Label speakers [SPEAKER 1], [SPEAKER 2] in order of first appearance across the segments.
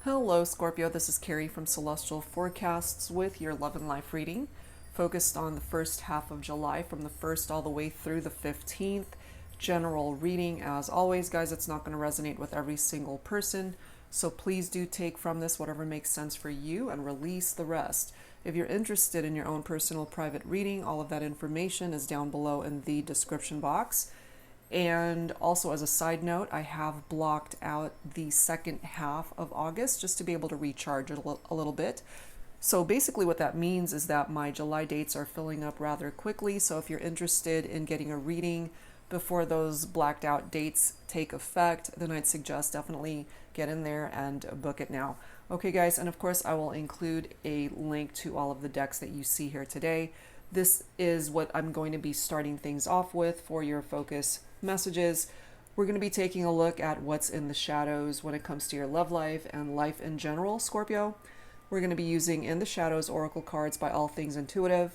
[SPEAKER 1] Hello Scorpio, this is Carrie from Celestial Forecasts with your love and life reading, focused on the first half of July from the 1st all the way through the 15th. General reading. As always, guys, it's not going to resonate with every single person, so please do take from this whatever makes sense for you and release the rest. If you're interested in your own personal private reading, all of that information is down below in the description box. And also, as a side note, I have blocked out the second half of August just to be able to recharge a little bit. So basically what that means is that my July dates are filling up rather quickly. So if you're interested in getting a reading before those blacked out dates take effect, then I'd suggest definitely get in there and book it now. Okay, guys, and of course I will include a link to all of the decks that you see here today. This is what I'm going to be starting things off with for your focus messages. We're going to be taking a look at what's in the shadows when it comes to your love life and life in general, Scorpio. We're going to be using In the Shadows Oracle cards by All Things Intuitive,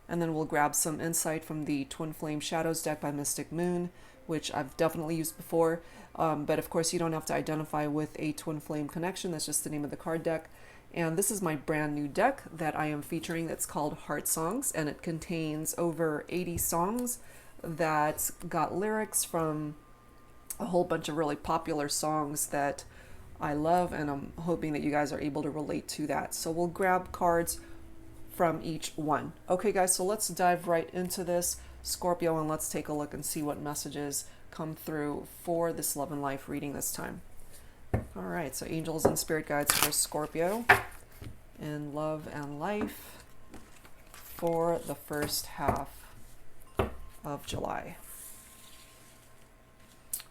[SPEAKER 1] and then we'll grab some insight from the Twin Flame Shadows deck by Mystic Moon, which I've definitely used before, but of course you don't have to identify with a Twin Flame connection. That's just the name of the card deck. And this is my brand new deck that I am featuring that's called Heart Songs, and it contains over 80 songs that got lyrics from a whole bunch of really popular songs that I love, and I'm hoping that you guys are able to relate to that. So we'll grab cards from each one. Okay, guys, so let's dive right into this, Scorpio, and let's take a look and see what messages come through for this love and life reading this time. All right, so angels and spirit guides for Scorpio in love and life for the first half of July.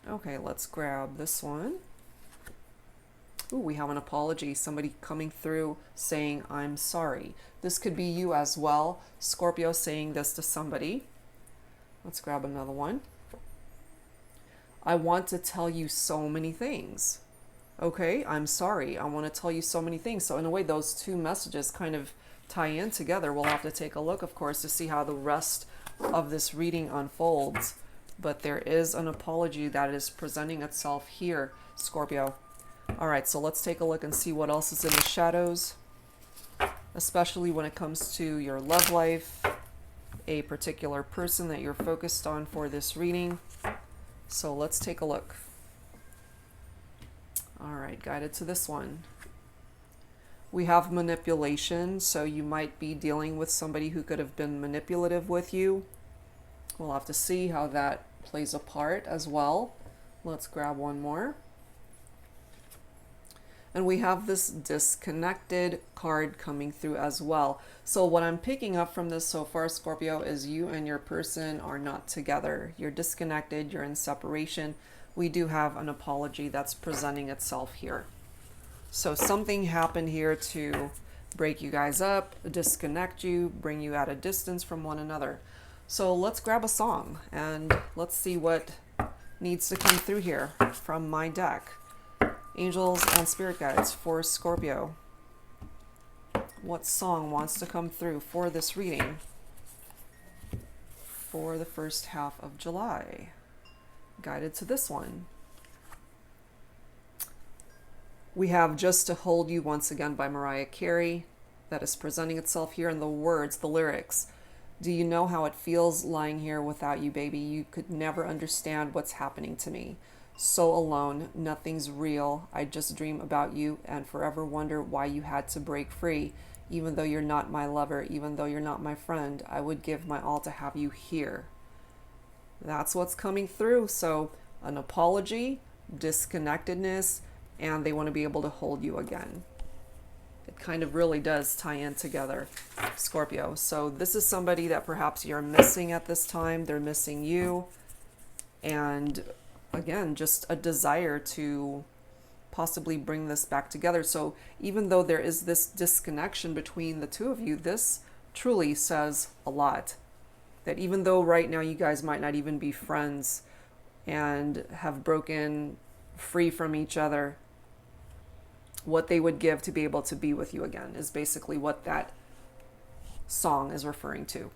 [SPEAKER 1] Okay, let's grab this one. Ooh, we have an apology. Somebody coming through saying, I'm sorry. This could be you as well. Scorpio saying this to somebody. Let's grab another one. I want to tell you so many things. Okay, I'm sorry. I want to tell you so many things. So in a way, those two messages kind of tie in together. We'll have to take a look, of course, to see how the rest of this reading unfolds. But there is an apology that is presenting itself here, Scorpio. All right, so let's take a look and see what else is in the shadows, especially when it comes to your love life, a particular person that you're focused on for this reading. So let's take a look. All right, guided to this one. We have manipulation, so you might be dealing with somebody who could have been manipulative with you. We'll have to see how that plays a part as well. Let's grab one more. And we have this disconnected card coming through as well. So what I'm picking up from this so far, Scorpio, is you and your person are not together. You're disconnected, you're in separation. We do have an apology that's presenting itself here. So something happened here to break you guys up, disconnect you, bring you at a distance from one another. So let's grab a song and let's see what needs to come through here from my deck. Angels and spirit guides for Scorpio. What song wants to come through for this reading for the first half of July? Guided to this one. We have Just to Hold You once again by Mariah Carey. That is presenting itself here in the words, the lyrics. Do you know how it feels lying here without you, baby? You could never understand what's happening to me. So alone, nothing's real. I just dream about you and forever wonder why you had to break free. Even though you're not my lover, even though you're not my friend, I would give my all to have you here. That's what's coming through. So an apology, disconnectedness, and they want to be able to hold you again. It kind of really does tie in together, Scorpio. So this is somebody that perhaps you're missing at this time. They're missing you. And again, just a desire to possibly bring this back together. So even though there is this disconnection between the two of you, this truly says a lot. That even though right now you guys might not even be friends and have broken free from each other, what they would give to be able to be with you again is basically what that song is referring to.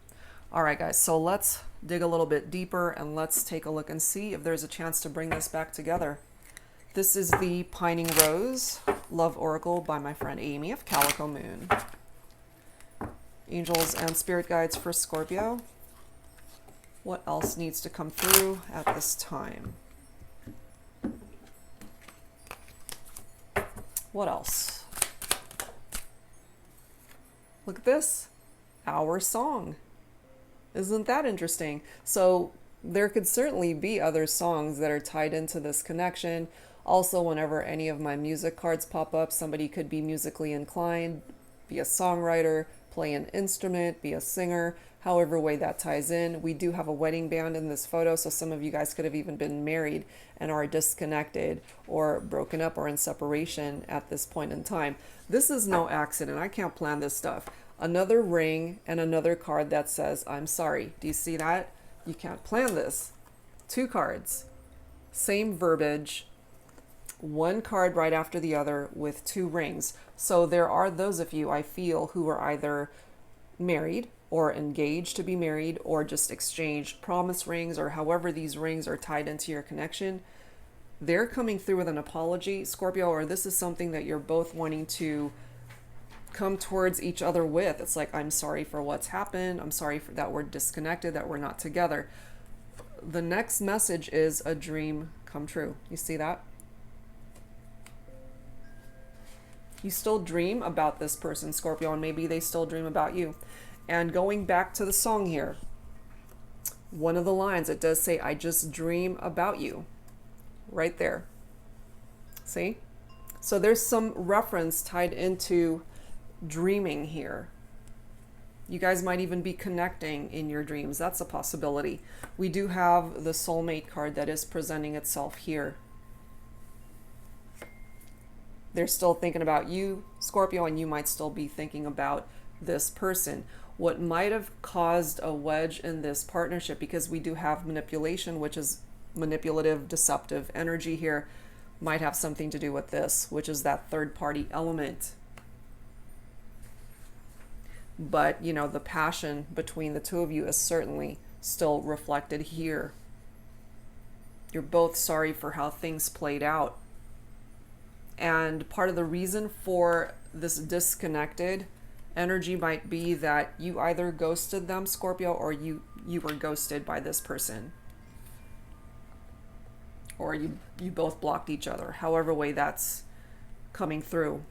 [SPEAKER 1] All right, guys, so let's dig a little bit deeper and let's take a look and see if there's a chance to bring this back together. This is the Pining Rose Love Oracle by my friend Amy of Calico Moon. Angels and spirit guides for Scorpio. What else needs to come through at this time? What else? Look at this. Our song. Isn't that interesting? So there could certainly be other songs that are tied into this connection. Also, whenever any of my music cards pop up, somebody could be musically inclined, be a songwriter, play an instrument, be a singer, however way that ties in. We do have a wedding band in this photo, so some of you guys could have even been married and are disconnected or broken up or in separation at this point in time. This is no accident. I can't plan this stuff. Another ring and another card that says, I'm sorry. Do you see that? You can't plan this. 2 cards. Same verbiage. 1 card right after the other with 2 rings. So there are those of you, I feel, who are either married or engaged to be married or just exchanged promise rings, or however these rings are tied into your connection. They're coming through with an apology, Scorpio, or this is something that you're both wanting to come towards each other with. It's like, I'm sorry for what's happened. I'm sorry for that we're disconnected, that we're not together. The next message is a dream come true. You see that? You still dream about this person, Scorpio, and maybe they still dream about you. And going back to the song here, one of the lines, it does say, I just dream about you. Right there. See? So there's some reference tied into dreaming here. You guys might even be connecting in your dreams. That's a possibility. We do have the soulmate card that is presenting itself here. They're still thinking about you, Scorpio, and you might still be thinking about this person. What might have caused a wedge in this partnership, because we do have manipulation, which is manipulative, deceptive energy here, might have something to do with this, which is that third party element. But, you know, the passion between the 2 of you is certainly still reflected here. You're both sorry for how things played out. And part of the reason for this disconnected energy might be that you either ghosted them, Scorpio, or you were ghosted by this person. Or you both blocked each other, however way that's coming through.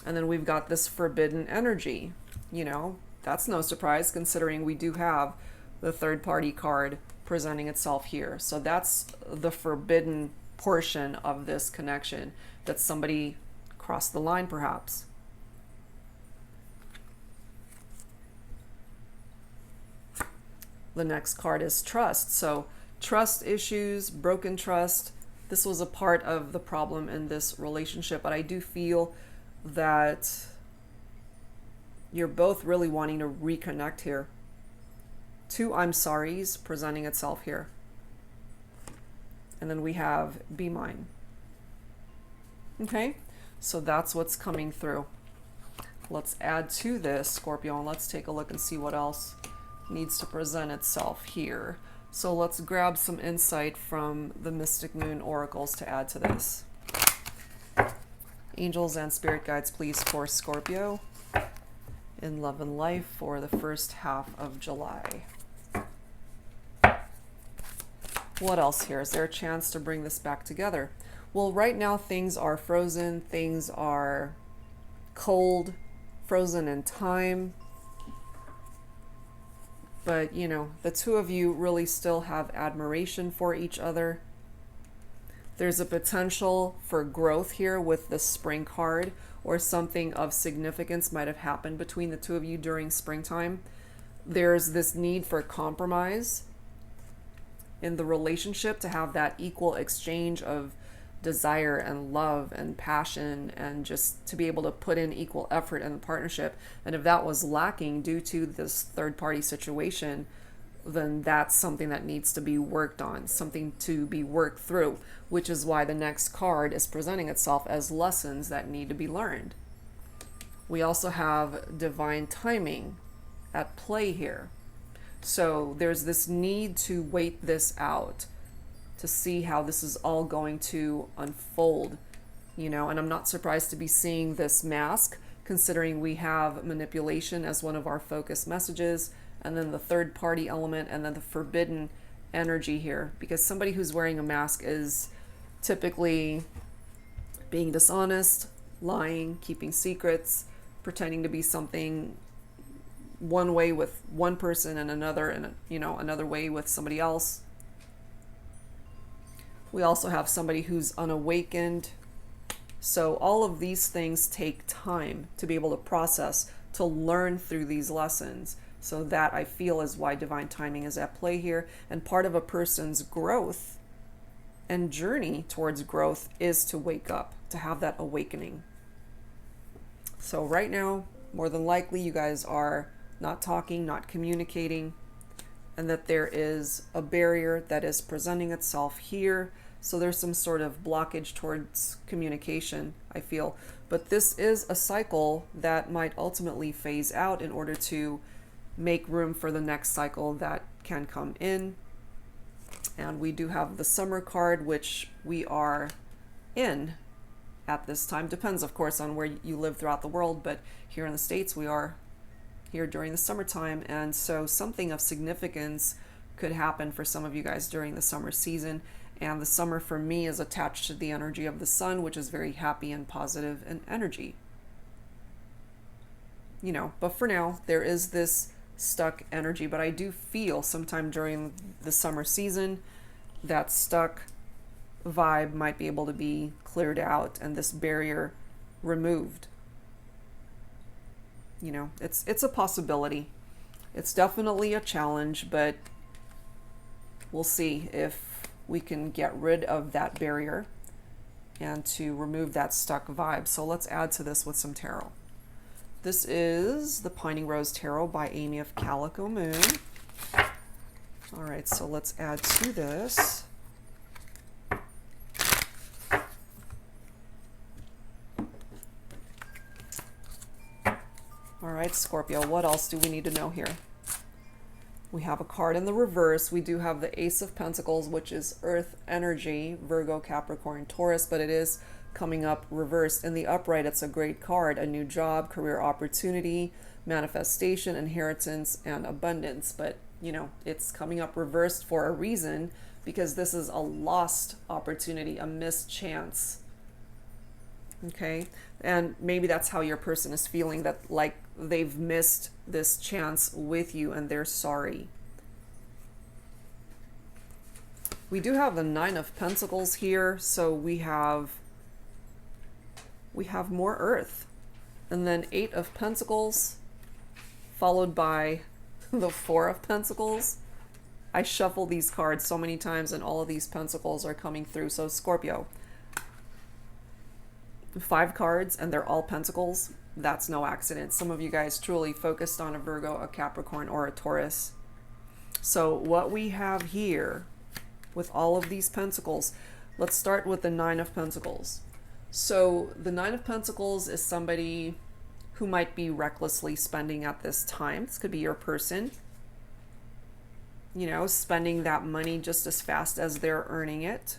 [SPEAKER 1] And then we've got this forbidden energy. You know, that's no surprise considering we do have the third party card presenting itself here. So that's the forbidden portion of this connection, that somebody crossed the line perhaps. The next card is trust. So trust issues, broken trust. This was a part of the problem in this relationship, but I do feel that you're both really wanting to reconnect here. 2 I'm sorry's presenting itself here. And then we have Be Mine. Okay, so that's what's coming through. Let's add to this, Scorpio, and let's take a look and see what else needs to present itself here. So let's grab some insight from the Mystic Moon oracles to add to this. Angels and spirit guides, please, for Scorpio in love and life for the first half of July. What else here? Is there a chance to bring this back together? Well, right now things are frozen. Things are cold, frozen in time. But, you know, the 2 of you really still have admiration for each other. There's a potential for growth here with the spring card, or something of significance might have happened between the 2 of you during springtime. There's this need for compromise in the relationship, to have that equal exchange of desire and love and passion, and just to be able to put in equal effort in the partnership. And if that was lacking due to this third party situation, then that's something that needs to be worked on, something to be worked through, which is why the next card is presenting itself as lessons that need to be learned. We also have divine timing at play here. So there's this need to wait this out, to see how this is all going to unfold you know, and I'm not surprised to be seeing this mask, considering we have manipulation as one of our focus messages, and then the third party element, and then the forbidden energy here, because somebody who's wearing a mask is typically being dishonest, lying, keeping secrets, pretending to be something one way with one person and another, and you know, another way with somebody else. We also have somebody who's unawakened. So all of these things take time to be able to process, to learn through these lessons. So that, I feel, is why divine timing is at play here. And part of a person's growth and journey towards growth is to wake up, to have that awakening. So right now, more than likely, you guys are not talking, not communicating, and that there is a barrier that is presenting itself here. So there's some sort of blockage towards communication, I feel. But this is a cycle that might ultimately phase out in order to make room for the next cycle that can come in. And we do have the summer card, which we are in at this time. Depends, of course, on where you live throughout the world, but here in the States, we are here during the summertime. And so something of significance could happen for some of you guys during the summer season. And the summer for me is attached to the energy of the sun, which is very happy and positive in energy. You know, but for now, there is this stuck energy, but I do feel sometime during the summer season that stuck vibe might be able to be cleared out and this barrier removed. You know, it's a possibility. It's definitely a challenge, but we'll see if we can get rid of that barrier and to remove that stuck vibe. So let's add to this with some tarot. This is the Pining Rose Tarot by Amy of Calico Moon. All right, so let's add to this. All right, Scorpio, what else do we need to know here? We have a card in the reverse. We do have the Ace of Pentacles, which is Earth energy, Virgo, Capricorn, Taurus, but it is coming up reversed. In the upright, it's a great card, a new job, career opportunity, manifestation, inheritance, and abundance. But, you know, it's coming up reversed for a reason, because this is a lost opportunity, a missed chance. Okay, and maybe that's how your person is feeling, that like they've missed this chance with you and they're sorry. We do have the Nine of Pentacles here, so we have more Earth, and then Eight of Pentacles followed by the Four of Pentacles. I shuffle these cards so many times and all of these pentacles are coming through. So Scorpio, 5 cards and they're all pentacles. That's no accident. Some of you guys truly focused on a Virgo, a Capricorn, or a Taurus. So what we have here with all of these pentacles, let's start with the Nine of Pentacles. So the Nine of Pentacles is somebody who might be recklessly spending at this time. This could be your person, you know, spending that money just as fast as they're earning it.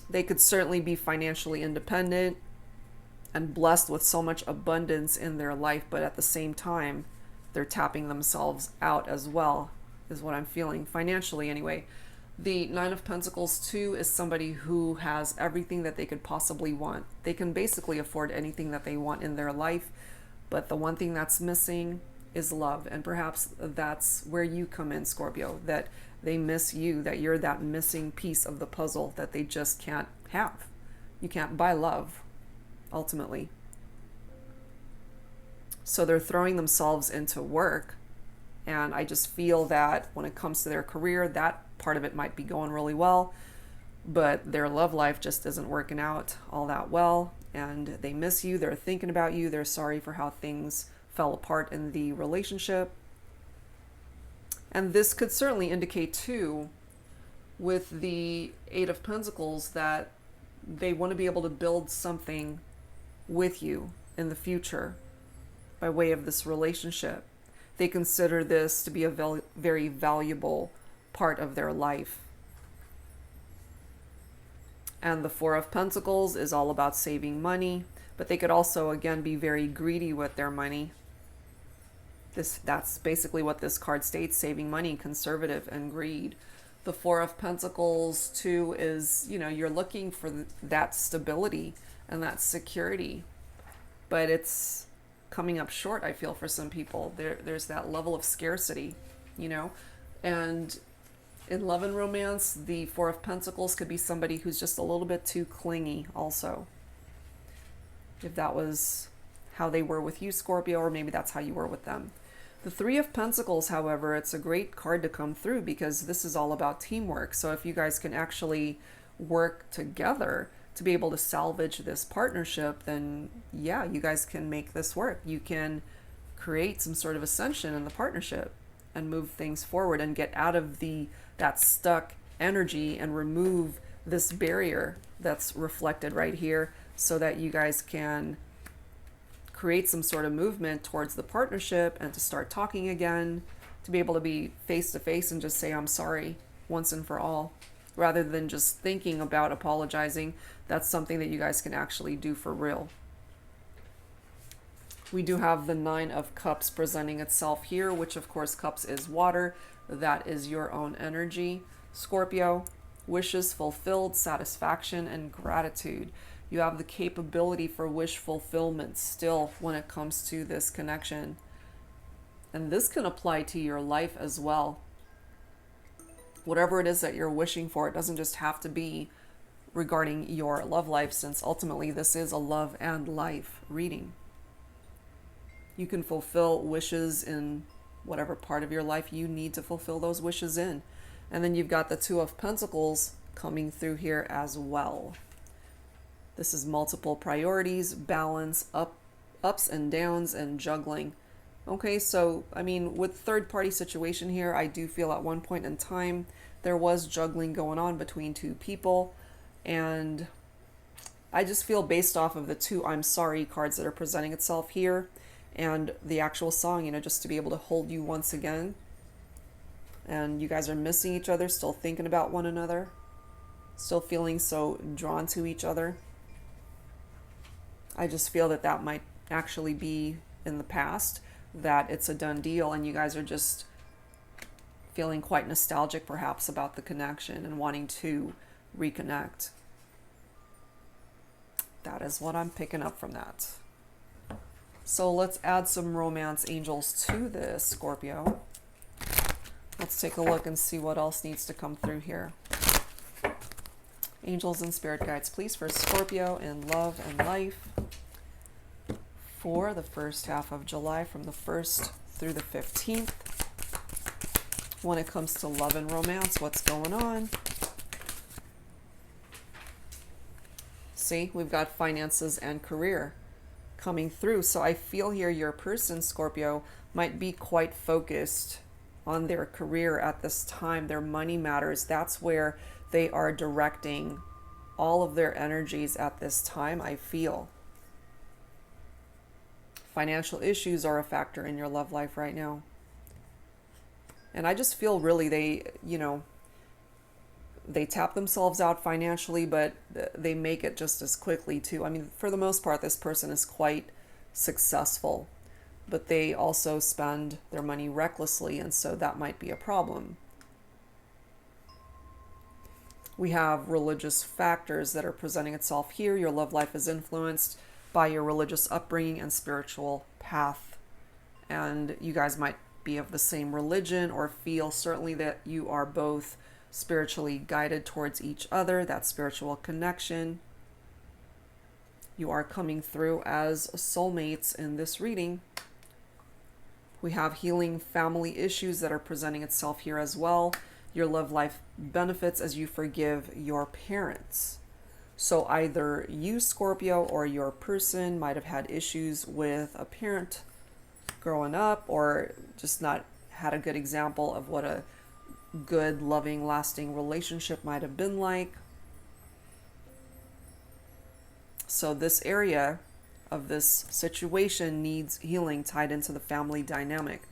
[SPEAKER 1] They could certainly be financially independent and blessed with so much abundance in their life, but at the same time, they're tapping themselves out as well, is what I'm feeling, financially anyway. The Nine of Pentacles too is somebody who has everything that they could possibly want. They can basically afford anything that they want in their life, but the one thing that's missing is love. And perhaps that's where you come in, Scorpio, that they miss you, that you're that missing piece of the puzzle that they just can't have. You can't buy love, ultimately. So they're throwing themselves into work, and I just feel that when it comes to their career, that part of it might be going really well, but their love life just isn't working out all that well, and they miss you, they're thinking about you, they're sorry for how things fell apart in the relationship. And this could certainly indicate too, with the Eight of Pentacles, that they want to be able to build something with you in the future by way of this relationship. They consider this to be a very valuable part of their life. And the Four of Pentacles is all about saving money, but they could also, again, be very greedy with their money. That's basically what this card states: saving money, conservative, and greed. The Four of Pentacles, too, is, you're looking for that stability and that security, but it's coming up short, I feel, for some people. There's that level of scarcity, and in love and romance, the Four of Pentacles could be somebody who's just a little bit too clingy also. If that was how they were with you, Scorpio, or maybe that's how you were with them. The Three of Pentacles, however, it's a great card to come through because this is all about teamwork. So if you guys can actually work together to be able to salvage this partnership, then yeah, you guys can make this work. You can create some sort of ascension in the partnership and move things forward and get out of that stuck energy and remove this barrier that's reflected right here so that you guys can create some sort of movement towards the partnership and to start talking again, to be able to be face to face and just say, I'm sorry once and for all, rather than just thinking about apologizing. That's something that you guys can actually do for real. We do have the Nine of Cups presenting itself here, which of course cups is water. That is your own energy, Scorpio. Wishes fulfilled, satisfaction, and gratitude. You have the capability for wish fulfillment still when it comes to this connection. And this can apply to your life as well. Whatever it is that you're wishing for, it doesn't just have to be regarding your love life, since ultimately this is a love and life reading. You can fulfill wishes in whatever part of your life you need to fulfill those wishes in. And then you've got the Two of Pentacles coming through here as well. This is multiple priorities, balance, ups and downs, and juggling. Okay, so, with third-party situation here, I do feel at one point in time there was juggling going on between two people. And I just feel, based off of the two I'm sorry cards that are presenting itself here and the actual song, just to be able to hold you once again. And you guys are missing each other, still thinking about one another, still feeling so drawn to each other. I just feel that that might actually be in the past, that it's a done deal and you guys are just feeling quite nostalgic perhaps about the connection and wanting to reconnect. That is what I'm picking up from that. So let's add some romance angels to this, Scorpio. Let's take a look and see what else needs to come through here. Angels and spirit guides, please, for Scorpio in love and life for the first half of July, from the 1st through the 15th. When it comes to love and romance, what's going on? See, we've got finances and career coming through. So I feel here your person, Scorpio, might be quite focused on their career at this time. Their money matters. That's where they are directing all of their energies at this time, I feel. Financial issues are a factor in your love life right now. And I just feel really they tap themselves out financially, but they make it just as quickly too. For the most part, this person is quite successful, but they also spend their money recklessly, and so that might be a problem. We have religious factors that are presenting itself here. Your love life is influenced by your religious upbringing and spiritual path. And you guys might be of the same religion or feel certainly that you are both spiritually guided towards each other, that spiritual connection. You are coming through as soulmates in this reading. We have healing family issues that are presenting itself here as well. Your love life benefits as you forgive your parents. So either you, Scorpio, or your person might have had issues with a parent growing up, or just not had a good example of what a good, loving, lasting relationship might have been like. So this area of this situation needs healing tied into the family dynamic.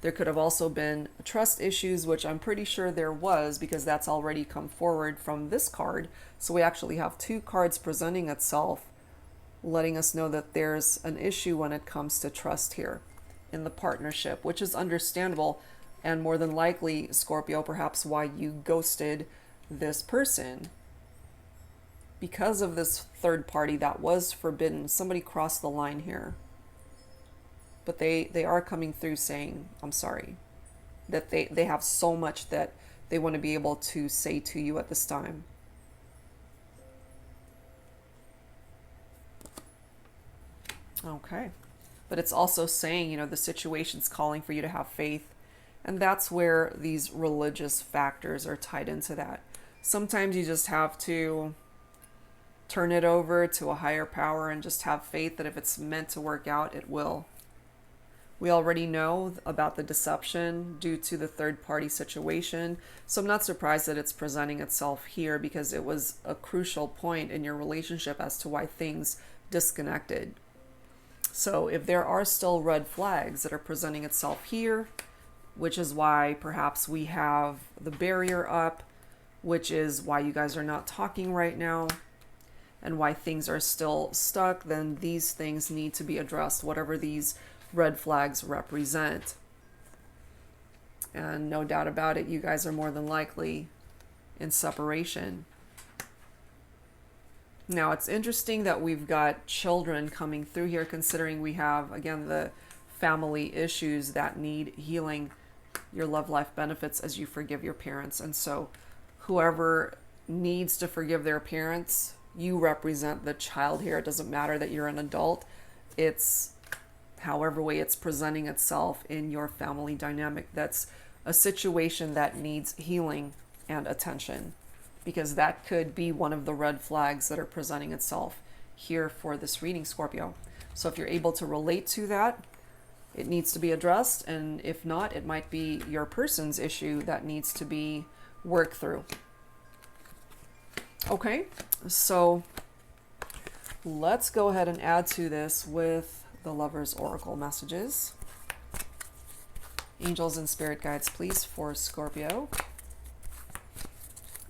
[SPEAKER 1] There could have also been trust issues, which I'm pretty sure there was because that's already come forward from this card. So we actually have two cards presenting itself, letting us know that there's an issue when it comes to trust here in the partnership, which is understandable and more than likely, Scorpio, perhaps why you ghosted this person. Because of this third party that was forbidden, somebody crossed the line here. But they are coming through saying, I'm sorry, that they have so much that they want to be able to say to you at this time. Okay. But it's also saying, you know, the situation's calling for you to have faith. And that's where these religious factors are tied into that. Sometimes you just have to turn it over to a higher power and just have faith that if it's meant to work out, it will. We already know about the deception due to the third party situation. So I'm not surprised that it's presenting itself here because it was a crucial point in your relationship as to why things disconnected. So if there are still red flags that are presenting itself here, which is why perhaps we have the barrier up, which is why you guys are not talking right now, and why things are still stuck, then these things need to be addressed, whatever these red flags represent. And no doubt about it, you guys are more than likely in separation. Now, it's interesting that we've got children coming through here, considering we have, again, the family issues that need healing. Your love life benefits as you forgive your parents. And so whoever needs to forgive their parents, you represent the child here. It doesn't matter that you're an adult. It's however way it's presenting itself in your family dynamic. That's a situation that needs healing and attention, because that could be one of the red flags that are presenting itself here for this reading, Scorpio. So if you're able to relate to that, it needs to be addressed. And if not, it might be your person's issue that needs to be worked through. Okay, so let's go ahead and add to this with the Lover's Oracle messages. Angels and spirit guides, please, for Scorpio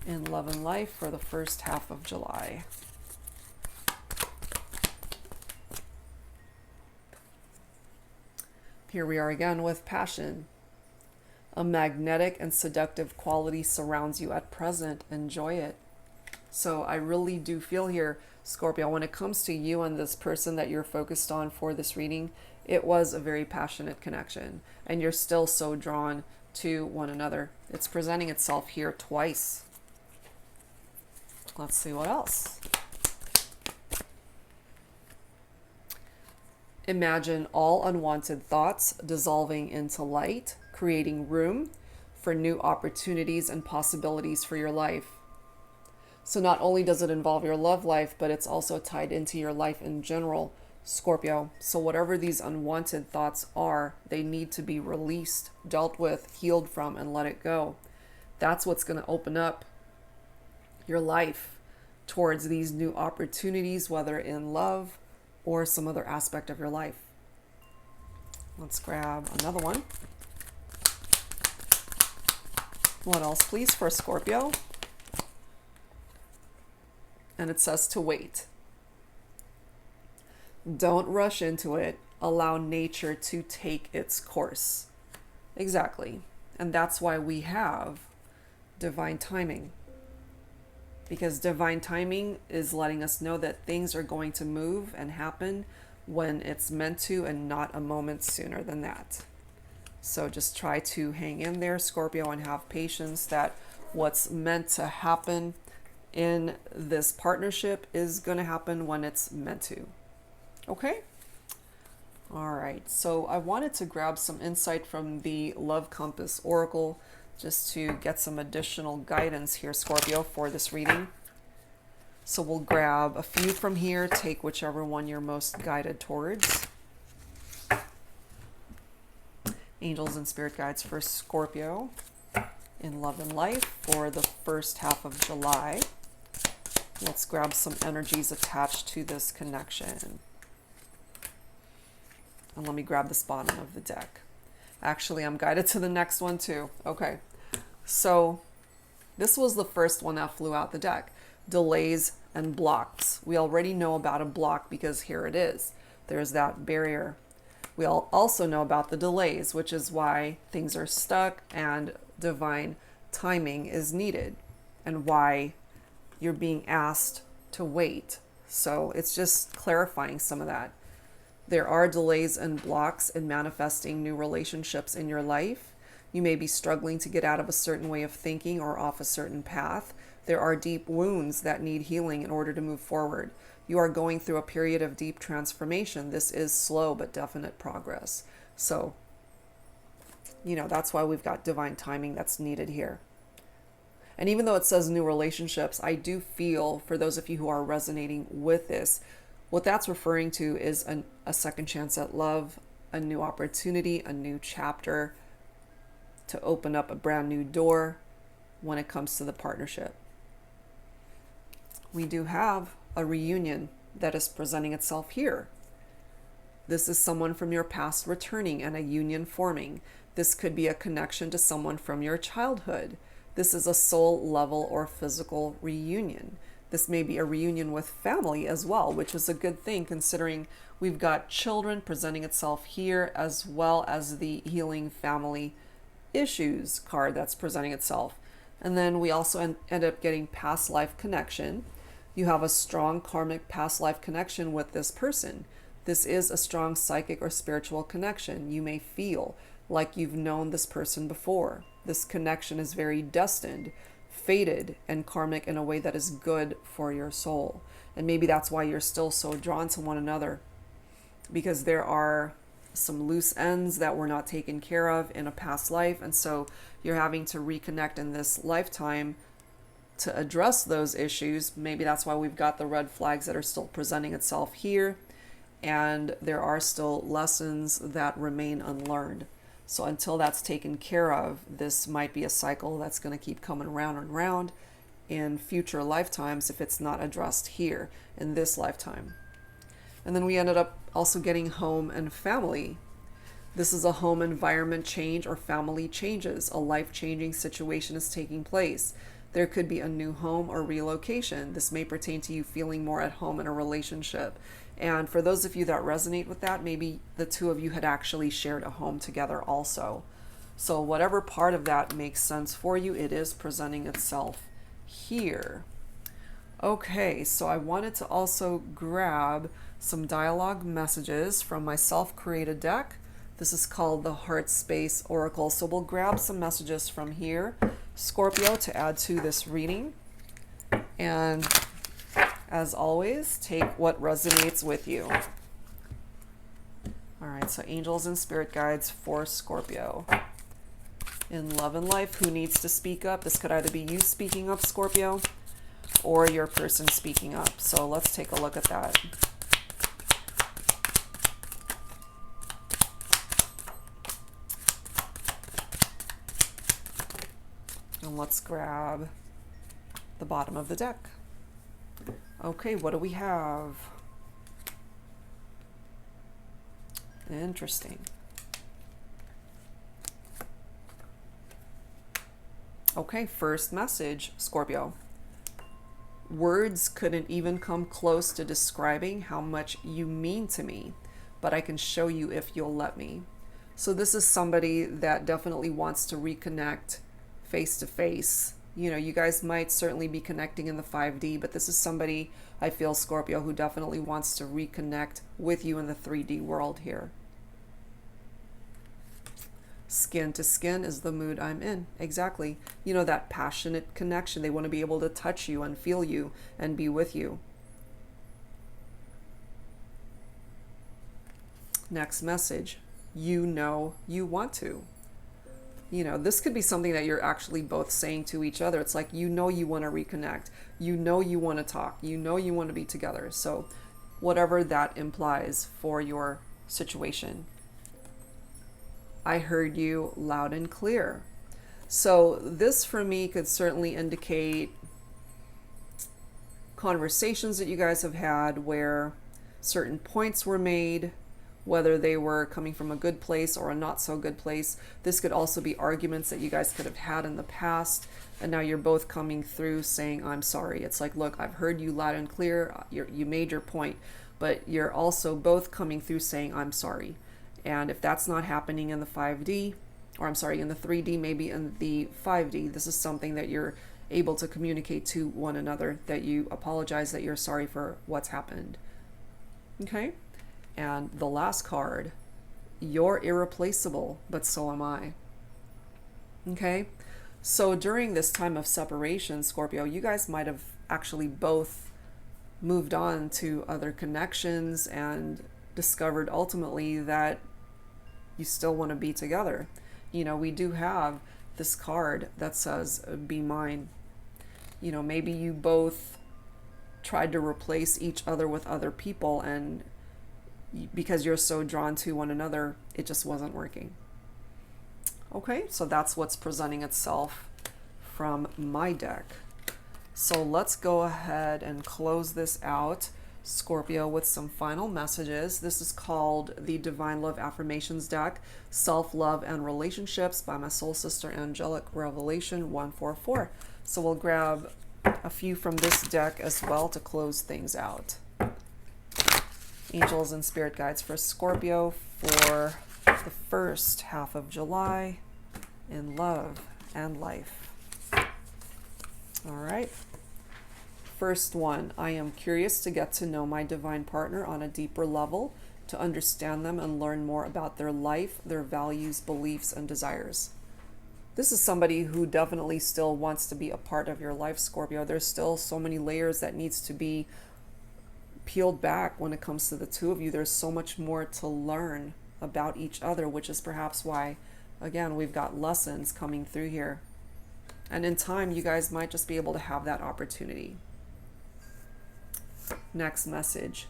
[SPEAKER 1] in love and life for the first half of July. Here we are again with passion. A magnetic and seductive quality surrounds you at present. Enjoy it. So I really do feel here, Scorpio, when it comes to you and this person that you're focused on for this reading, it was a very passionate connection, and you're still so drawn to one another. It's presenting itself here twice. Let's see what else. Imagine all unwanted thoughts dissolving into light, creating room for new opportunities and possibilities for your life. So not only does it involve your love life, but it's also tied into your life in general, Scorpio. So whatever these unwanted thoughts are, they need to be released, dealt with, healed from, and let it go. That's what's going to open up your life towards these new opportunities, whether in love or some other aspect of your life. Let's grab another one. What else, please, for Scorpio? And it says to wait. Don't rush into it. Allow nature to take its course. Exactly. And that's why we have divine timing. Because divine timing is letting us know that things are going to move and happen when it's meant to, and not a moment sooner than that. So just try to hang in there, Scorpio, and have patience that what's meant to happen in this partnership is going to happen when it's meant to. Okay? All right. So I wanted to grab some insight from the Love Compass Oracle just to get some additional guidance here, Scorpio, for this reading. So we'll grab a few from here, take whichever one you're most guided towards. Angels and spirit guides for Scorpio in love and life for the first half of July. Let's grab some energies attached to this connection. And let me grab this bottom of the deck. Actually, I'm guided to the next one too. Okay. So this was the first one that flew out the deck. Delays and blocks. We already know about a block because here it is. There's that barrier. We all also know about the delays, which is why things are stuck and divine timing is needed, and why you're being asked to wait. So it's just clarifying some of that. There are delays and blocks in manifesting new relationships in your life. You may be struggling to get out of a certain way of thinking or off a certain path. There are deep wounds that need healing in order to move forward. You are going through a period of deep transformation. This is slow but definite progress. So, that's why we've got divine timing that's needed here. And even though it says new relationships, I do feel, for those of you who are resonating with this, what that's referring to is a second chance at love, a new opportunity, a new chapter to open up a brand new door when it comes to the partnership. We do have a reunion that is presenting itself here. This is someone from your past returning and a union forming. This could be a connection to someone from your childhood. This is a soul level or physical reunion. This may be a reunion with family as well, which is a good thing considering we've got children presenting itself here, as well as the healing family issues card that's presenting itself. And then we also end up getting past life connection. You have a strong karmic past life connection with this person. This is a strong psychic or spiritual connection. You may feel like you've known this person before. This connection is very destined, fated, and karmic in a way that is good for your soul. And maybe that's why you're still so drawn to one another, because there are some loose ends that were not taken care of in a past life. And so you're having to reconnect in this lifetime to address those issues. Maybe that's why we've got the red flags that are still presenting itself here. And there are still lessons that remain unlearned. So until that's taken care of, this might be a cycle that's going to keep coming round and round in future lifetimes if it's not addressed here in this lifetime. And then we ended up also getting home and family. This is a home environment change or family changes. A life-changing situation is taking place. There could be a new home or relocation. This may pertain to you feeling more at home in a relationship. And for those of you that resonate with that, maybe the two of you had actually shared a home together also. So whatever part of that makes sense for you, it is presenting itself here. Okay, so I wanted to also grab some dialogue messages from my self-created deck. This is called the HeartSpace Oracle. So we'll grab some messages from here, Scorpio, to add to this reading. And as always, take what resonates with you. All right, so angels and spirit guides for Scorpio. In love and life, who needs to speak up? This could either be you speaking up, Scorpio, or your person speaking up. So let's take a look at that. And let's grab the bottom of the deck. Okay, what do we have? Interesting. Okay, first message, Scorpio. Words couldn't even come close to describing how much you mean to me, but I can show you if you'll let me. So this is somebody that definitely wants to reconnect face to face. You guys might certainly be connecting in the 5D, but this is somebody, I feel, Scorpio, who definitely wants to reconnect with you in the 3D world here. Skin to skin is the mood I'm in. Exactly. That passionate connection. They want to be able to touch you and feel you and be with you. Next message. You want to. This could be something that you're actually both saying to each other. It's like, you want to reconnect. You want to talk. You want to be together. So whatever that implies for your situation. I heard you loud and clear. So this for me could certainly indicate conversations that you guys have had where certain points were made, whether they were coming from a good place or a not so good place. This could also be arguments that you guys could have had in the past, and now you're both coming through saying, I'm sorry. It's like, look, I've heard you loud and clear. You made your point, but you're also both coming through saying, I'm sorry. And if that's not happening in the 5D, or I'm sorry, in the 3D, maybe in the 5D, this is something that you're able to communicate to one another, that you apologize, that you're sorry for what's happened. Okay? And the last card, you're irreplaceable, but so am I. Okay? So during this time of separation, Scorpio, you guys might have actually both moved on to other connections and discovered ultimately that you still want to be together. You know, we do have this card that says, be mine. You know, maybe you both tried to replace each other with other people, and because you're so drawn to one another, it just wasn't working. Okay, so that's what's presenting itself from my deck. So let's go ahead and close this out, Scorpio, with some final messages. This is called the Divine Love Affirmations deck, Self-Love and Relationships by my soul sister Angelic Revelation 144. So we'll grab a few from this deck as well to close things out. Angels and spirit guides for Scorpio for the first half of July in love and life. All right. First one, I am curious to get to know my divine partner on a deeper level, to understand them and learn more about their life, their values, beliefs, and desires. This is somebody who definitely still wants to be a part of your life, Scorpio. There's still so many layers that needs to be peeled back when it comes to the two of you. There's so much more to learn about each other, which is perhaps why, again, we've got lessons coming through here. And in time, you guys might just be able to have that opportunity. Next message.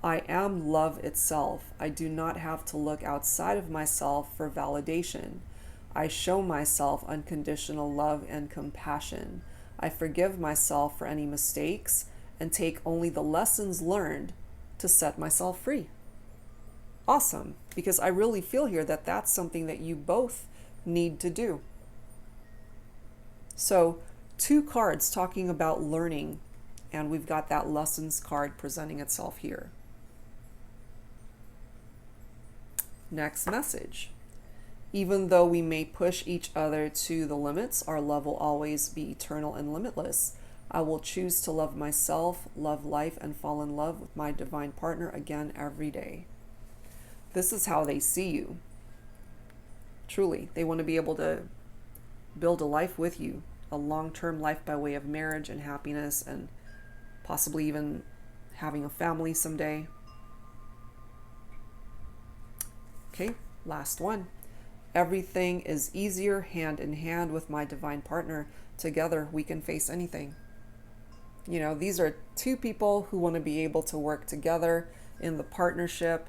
[SPEAKER 1] I am love itself. I do not have to look outside of myself for validation. I show myself unconditional love and compassion. I forgive myself for any mistakes and take only the lessons learned to set myself free. Awesome, because I really feel here that that's something that you both need to do. So, two cards talking about learning, and we've got that lessons card presenting itself here. Next message. Even though we may push each other to the limits, our love will always be eternal and limitless. I will choose to love myself, love life, and fall in love with my divine partner again every day. This is how they see you. Truly, they want to be able to build a life with you, a long-term life by way of marriage and happiness, and possibly even having a family someday. Okay, last one. Everything is easier hand in hand with my divine partner. Together, we can face anything. You know, these are two people who want to be able to work together in the partnership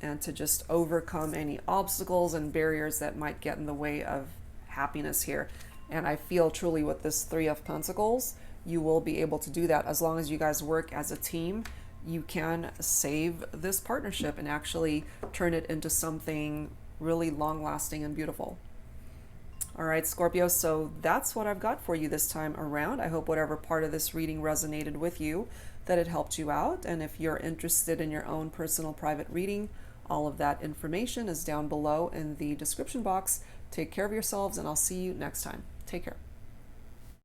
[SPEAKER 1] and to just overcome any obstacles and barriers that might get in the way of happiness here. And I feel truly with this Three of Pentacles, you will be able to do that. As long as you guys work as a team, you can save this partnership and actually turn it into something really long-lasting and beautiful. All right, Scorpio, so that's what I've got for you this time around. I hope whatever part of this reading resonated with you, that it helped you out. And if you're interested in your own personal private reading, all of that information is down below in the description box. Take care of yourselves, and I'll see you next time. Take care.